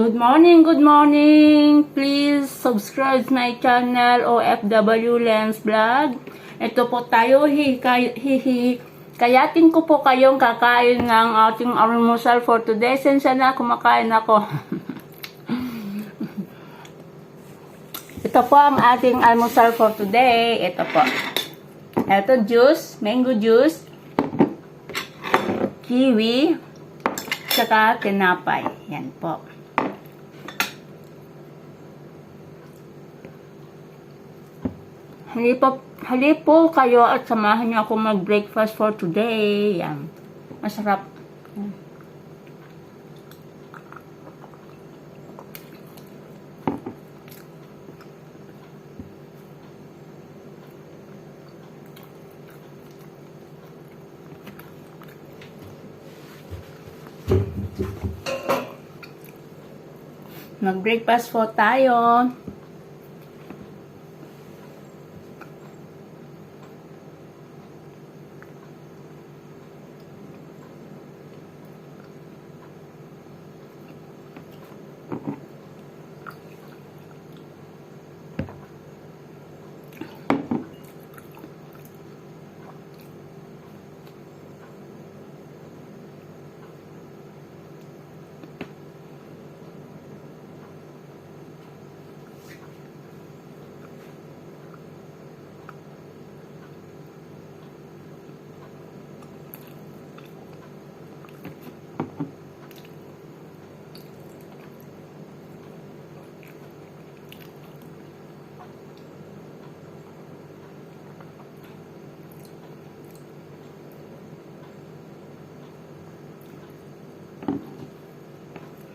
Good morning, good morning. Please subscribe my channel OFW Lens Vlog. Ito po tayo, kayatin ko po kayong kakain ng ating almusal for today. Sensya na, kumakain ako. Ito po ang ating almusal for today. Ito po. Ito juice, mango juice, kiwi, saka tinapay. Yan po. Hali po kayo at samahan niyo ako mag-breakfast for today. Yan. Masarap. Yan. Mag-breakfast po tayo.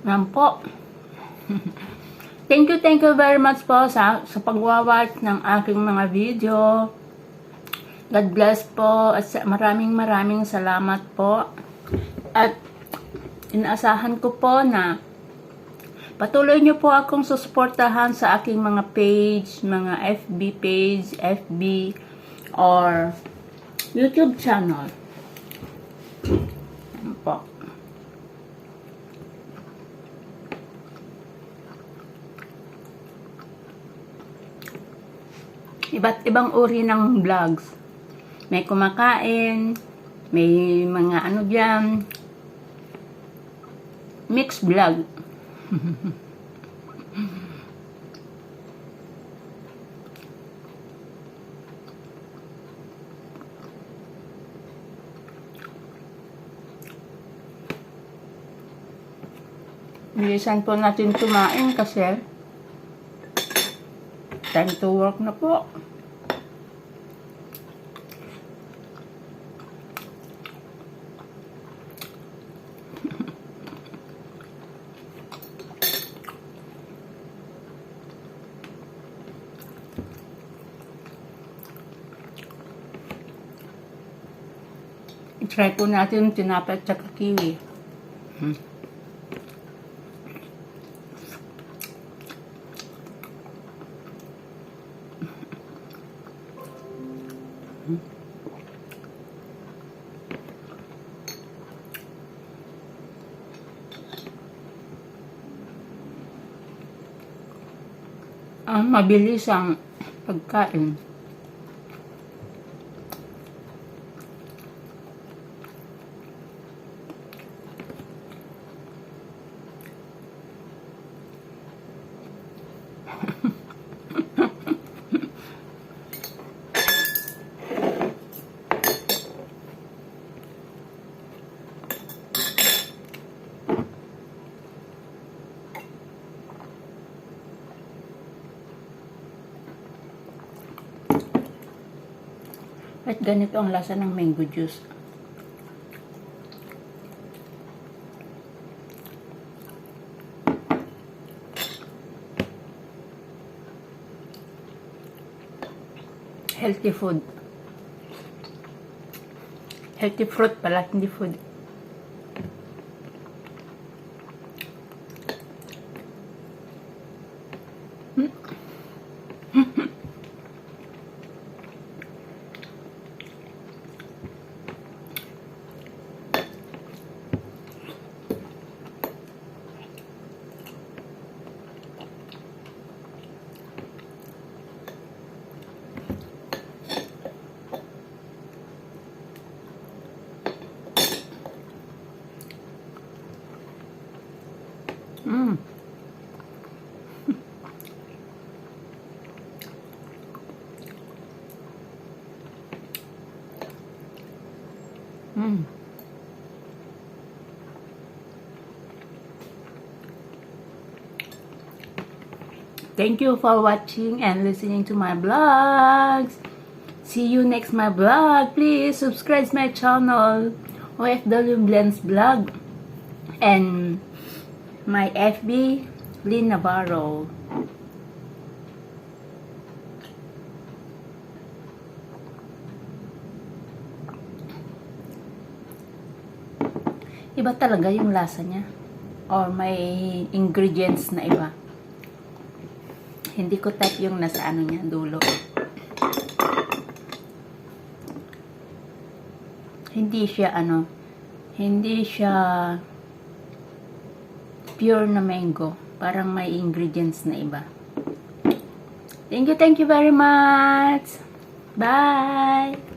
Yan po. Thank you very much po sa pag-watch ng aking mga video. God bless po at maraming salamat po. At inaasahan ko po na patuloy niyo po akong susuportahan sa aking mga page, mga FB page, FB or YouTube channel. Yan po. Iba't ibang uri ng vlogs. May kumakain, may mga ano dyan, mixed vlog. Bilisan po natin kumain kasi time to work na po. I-try po natin tinapay at saka kiwi. Mabilis ang pagkain. At ganito ang lasa ng mango juice. Healthy food. Healthy fruit pala, hindi food. Mm. Mm. Thank you for watching and listening to my vlogs. See you next my vlog. Please subscribe my channel, OFW Blends Vlog, and my FB, Lynn Navarro. Iba talaga yung lasa niya. Or may ingredients na iba. Hindi ko type yung nasa ano niya, dulo. Hindi siya hindi siya pure na mango. Parang may ingredients na iba. Thank you very much. Bye!